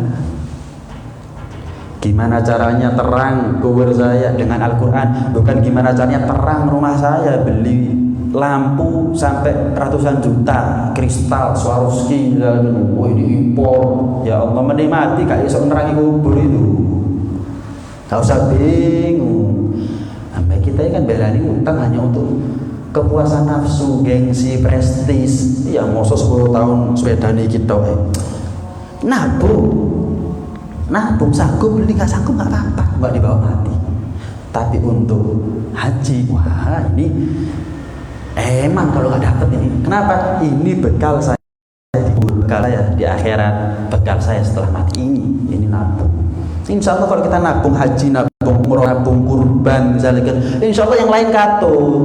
Gimana caranya terang kubur saya dengan Al-Quran, bukan gimana caranya terang rumah saya, beli lampu sampai ratusan juta, kristal, Swarovski, diimpor. Ya Allah, menikmati kayak iso nerangi kubur itu. Gak usah bingung. Sampai kita kan belani utang hanya untuk kepuasan nafsu, gengsi, prestis. Ya mosok 10 tahun sepeda nih kita nabung sanggup beli, nggak sanggup nggak apa-apa, nggak dibawa mati. Tapi untuk haji, wah ini emang kalau nggak dapat ini, kenapa? Ini bekal saya di akhirat, bekal saya setelah mati ini nabung. Insya Allah kalau kita nabung haji, nabung umroh, nabung kurban misalnya, insya Allah yang lain katut.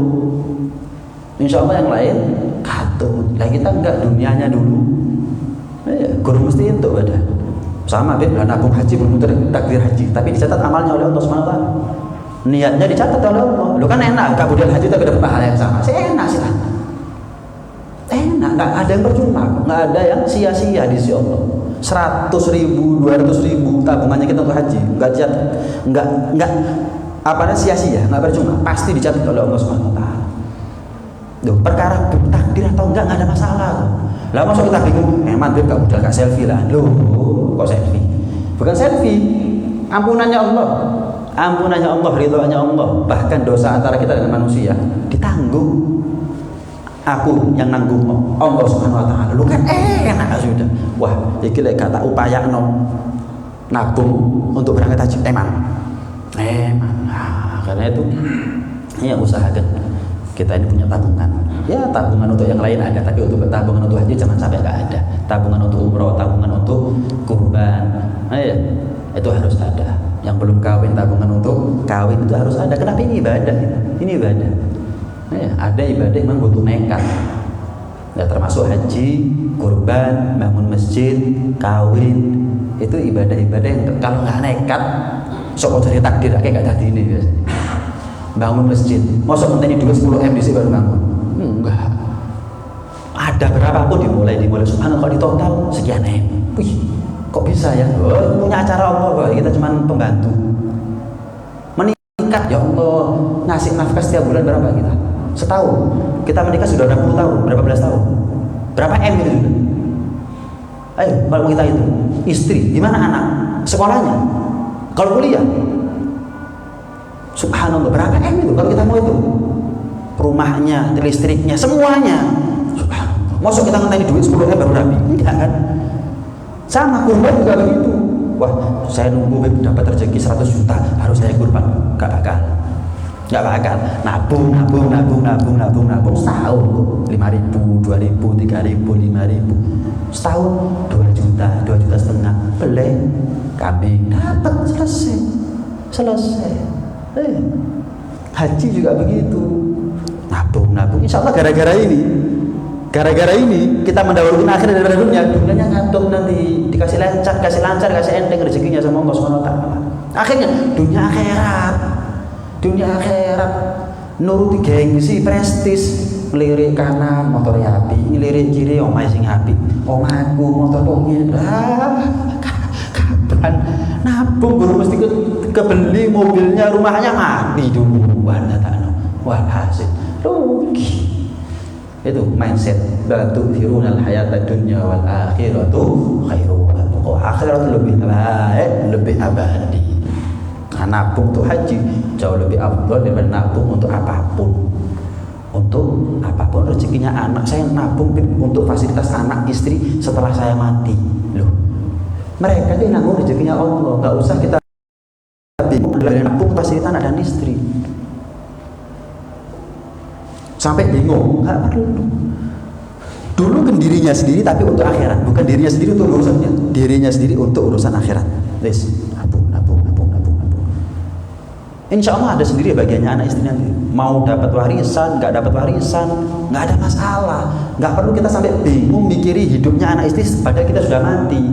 Insya Allah yang lain katut. Lah kita enggak, dunianya dulu. Guru mesti itu ada. Sama nabung haji belum tentu takdir haji, tapi dicatat amalnya oleh Allah SWT. Niatnya dicatat oleh Allah. Lu kan enak, kemudian haji tapi dapat pahala yang sama. Enak sih lah. Enak, nggak ada yang percuma, nggak ada yang sia-sia di sisi Allah. 100.000, 200.000 tabungannya kita untuk haji, nggak apa sia-sia, nggak percuma, pasti dicatat oleh Allah SWT. Duh, perkara takdir atau enggak ada masalah. Lah masuk kita bingung, mantep gak modal gak selfie lah. Loh, kok selfie? Bukan selfie. Ampunannya Allah, ridhonya Allah. Bahkan dosa antara kita dengan manusia ditanggung. Aku yang nanggung Allah Subhanahu wa taala. Lu kan enak sudah. Wah, iki lek gak tak upayakno nabung untuk berangkat haji emang. Nah, karena itu ini yang usahakan. Kita ini punya tabungan. Ya, tabungan untuk yang lain ada, tapi untuk tabungan untuk haji jangan sampai nggak ada. Tabungan untuk umroh, tabungan untuk kurban, itu harus ada. Yang belum kawin, tabungan untuk kawin itu harus ada. Kenapa ini ibadah? Ini ibadah. Ada ibadah memang butuh nekat. Ya, termasuk haji, kurban, bangun masjid, kawin. Itu ibadah-ibadah yang kalau nggak nekat, sok cari takdir kayak nggak tadi ini biasanya. Bangun masjid, mosok ngenteni duit 10 M di sini baru bangun. Enggak. Ada berapapun dimulai subhanallah, kalau di total sekian M. Wih, kok bisa ya? Oh, punya acara Allah, kita cuma pembantu. Menikah, ya Allah, ngasih nafkah setiap bulan berapa kita? Setahun. Kita menikah sudah 60 tahun, berapa belas tahun? Berapa M itu sudah? Ayo, kalau kita itu istri, gimana anak? Sekolahnya? Kalau kuliah? Subhanallah, berapa M itu kalau kita mau itu? Rumahnya, listriknya, semuanya. Subhanallah. Masuk kita ngenteni duit 10 M baru rapi? Enggak kan? Sama kurban juga begitu. Wah, saya nunggu dapat rezeki 100 juta baru saya kurban. Enggak bakal. Nabung setahun 5.000, 2.000, 3.000, 5.000. Setahun 2 juta setengah. Beli kambing dapat selesai. Haji juga begitu. Nabung. Insya Allah gara-gara ini kita mendahulukan akhir daripada dunia. Dunianya ngantuk nanti dikasih lancar, kasih enteng rezekinya sama Allah Subhanahu wa taala. Akhirnya dunia akhirat nuruti gengsi, prestis, ngelirik kanan motor api, ngelirik kiri omah sing api. Omahku motor pokoknya kapan nabung baru mesti kebeli mobilnya, rumahnya mati duluan. Walhasil rugi. Itu mindset batu hirunal hayata dunya wal akhiratu khairu. Akhirat lebih baik, lebih abadi. Nabung untuk haji jauh lebih afdal daripada nabung untuk apapun. Untuk apapun rezekinya anak, saya nabung untuk fasilitas anak istri setelah saya mati. Loh, mereka itu nanggung rezekinya Allah, nggak usah kita nabung fasilitas anak dan istri. Sampai bingung, nggak perlu. Dulu kan dirinya sendiri tapi untuk akhirat, bukan dirinya sendiri untuk urusannya, dirinya sendiri untuk urusan akhirat. Wes, nabung. Insya Allah ada sendiri bagiannya anak istri nanti. Mau dapat warisan, nggak dapat warisan, nggak ada masalah. Nggak perlu kita sampai bingung mikiri hidupnya anak istri padahal kita sudah mati,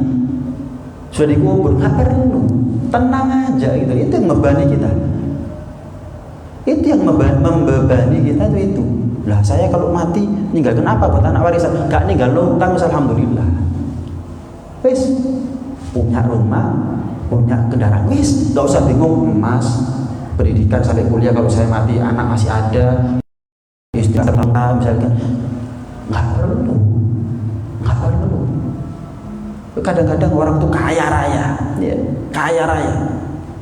sudah dikubur. Nggak perlu, tenang aja gitu. Itu yang membebani kita. Itu yang membebani kita itu. Lah saya kalau mati ninggalkan apa buat anak warisan? Gak ninggal lontang, alhamdulillah. Wis punya rumah, punya kendaraan, wis gak usah bingung emas, pendidikan sampai kuliah. Kalau saya mati anak masih ada, istri terlengkap misalkan. Nggak perlu. Kadang-kadang orang tuh kaya raya.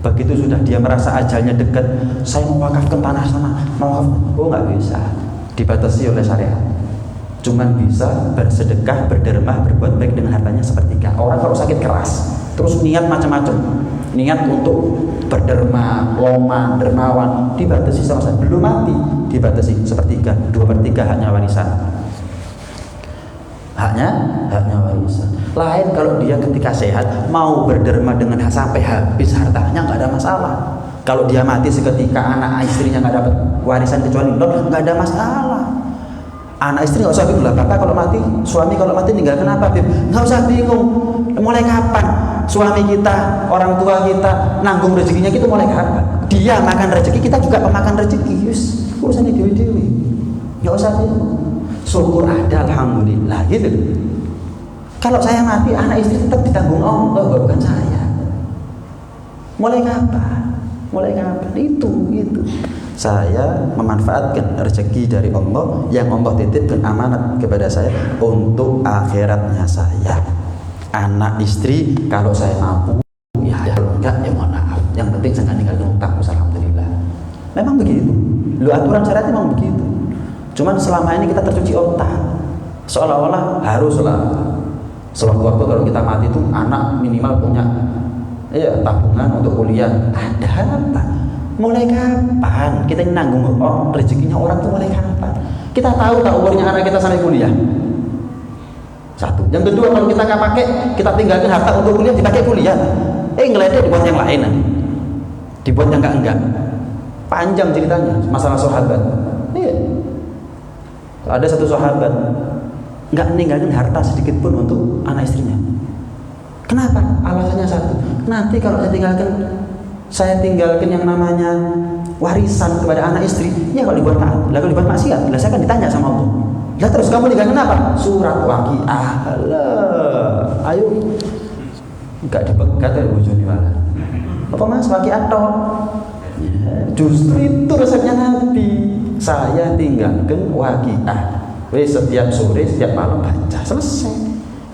Begitu sudah dia merasa ajalnya dekat, saya mau wakafkan tanah sana, nggak bisa, dibatasi oleh syariat. Cuman bisa bersedekah, berderma, berbuat baik dengan hartanya sepertiga. Orang kalau sakit keras, terus niat macam-macam, niat untuk berderma, loman, dermawan, dibatasi sama saya. Belum mati, dibatasi sepertiga, 2/3 haknya warisan. Haknya warisan. Lain kalau dia ketika sehat mau berderma dengan sampai habis hartanya, nggak ada masalah. Kalau dia mati seketika anak istrinya nggak dapat warisan kecuali nggak ada masalah. Anak istri nggak usah bingung lah, bapak kalau mati, suami kalau mati ninggalkan apa, Bib? Nggak usah bingung. Mulai kapan suami kita, orang tua kita nanggung rezekinya kita, mulai kapan? Dia makan rezeki, kita juga pemakan rezeki. Yus, urusannya dewi-dewi. Nggak usah bingung. Syukur ada, alhamdulillah gitu. Kalau saya mati, anak istri tetap ditanggung Allah, bukan saya. Mulai kapan? Itu. Saya memanfaatkan rezeki dari Allah yang Allah titipkan amanat kepada saya untuk akhiratnya saya. Anak istri kalau saya mampu, ya kalau enggak ya mohon maaf. Yang penting saya nggak ngutang, alhamdulillah. Memang begitu. Lu aturan syariat memang begitu. Cuman selama ini kita tercuci otak, seolah-olah haruslah sewaktu-waktu kalau kita mati itu anak minimal punya tabungan untuk kuliah. Ada apa? Mulai kapan kita nanggung rezekinya orang tuh, mulai kapan? Kita tahu umurnya anak kita sampai kuliah. Satu. Yang kedua, kalau kita nggak pakai, kita tinggalkan harta untuk kuliah, dipakai kuliah. Ngeledek dibuat yang lain nanti. Dibuat yang enggak. Panjang ceritanya masalah sahabat. Iya. Ada satu sahabat nggak meninggalkan harta sedikit pun untuk anak istrinya. Kenapa? Alasannya satu. Nanti kalau saya tinggalkan yang namanya warisan kepada anak istri, ya kalau dibuat taat, kalau dibuat maksiat, saya akan ditanya sama Allah. Ya terus kamu tinggalkan apa? Surat Waqiah. Ayo, nggak dipegat ya bojone malah. Apa mas Waqiah toh? Justru itu resepnya Nabi. Saya tinggalkan Waqiah. Setiap sore, setiap malam baca, selesai.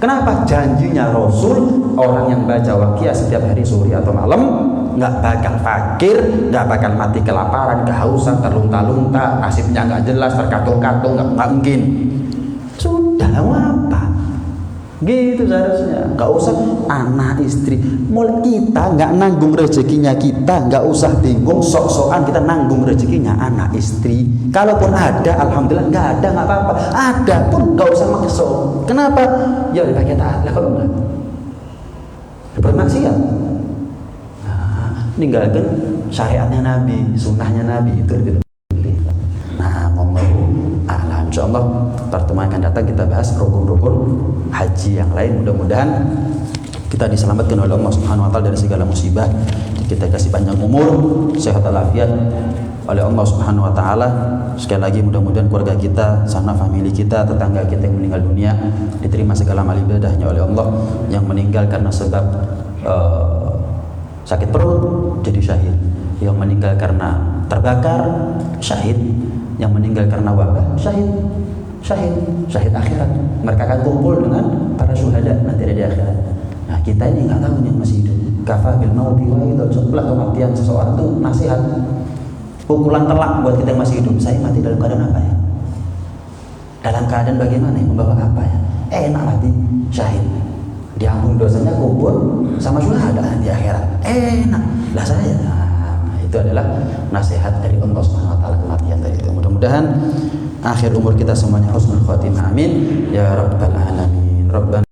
Kenapa? Janjinya Rasul, orang yang baca Waqiah setiap hari sore atau malam nggak bakal fakir, nggak bakal mati kelaparan, kehausan, terlunta-lunta, nasibnya nggak jelas, terkatung-katung, nggak mungkin. Sudah apa? Gitu seharusnya. Nggak usah anak istri. Mulai kita nggak nanggung rezekinya kita, nggak usah bingung sok-sokan kita nanggung rezekinya anak istri. Kalaupun ada, alhamdulillah. Nggak ada, nggak apa-apa. Ada pun nggak usah makso. Kenapa? Ya dipakai taat lah kalau nggak. Bermaksiat. Ninggalkan syariatnya Nabi, sunnahnya Nabi itu lebih pilih. Nah, wallahu a'lam. Insyaallah pertemuan akan datang kita bahas rukun-rukun haji yang lain. Mudah-mudahan kita diselamatkan oleh Allah Subhanahu wa taala dari segala musibah. Kita kasih panjang umur, sehat walafiat oleh Allah Subhanahu wa taala. Sekali lagi mudah-mudahan keluarga kita, sanak famili kita, tetangga kita yang meninggal dunia diterima segala amal ibadahnya oleh Allah. Yang meninggal karena sebab sakit perut jadi syahid, yang meninggal karena terbakar syahid, yang meninggal karena wabah syahid akhirat. Mereka akan kumpul dengan para syuhada nanti di akhirat. Nah, kita ini nggak tahu yang masih hidup. Kafa bil mauti wa itu setelah kematian seseorang itu nasihat, pukulan telak buat kita yang masih hidup. Saya mati dalam keadaan apa ya? Dalam keadaan bagaimana ya? Membawa apa ya? Enak mati syahid, diampuni dosanya, kubur sama syuhada di akhirat. Enak lah saya. Nah, itu adalah nasihat dari Allah Subhanahu wa taala kematian tadi itu. Mudah-mudahan akhir umur kita semuanya husnul khotimah. Amin ya rabbal alamin. Rabbana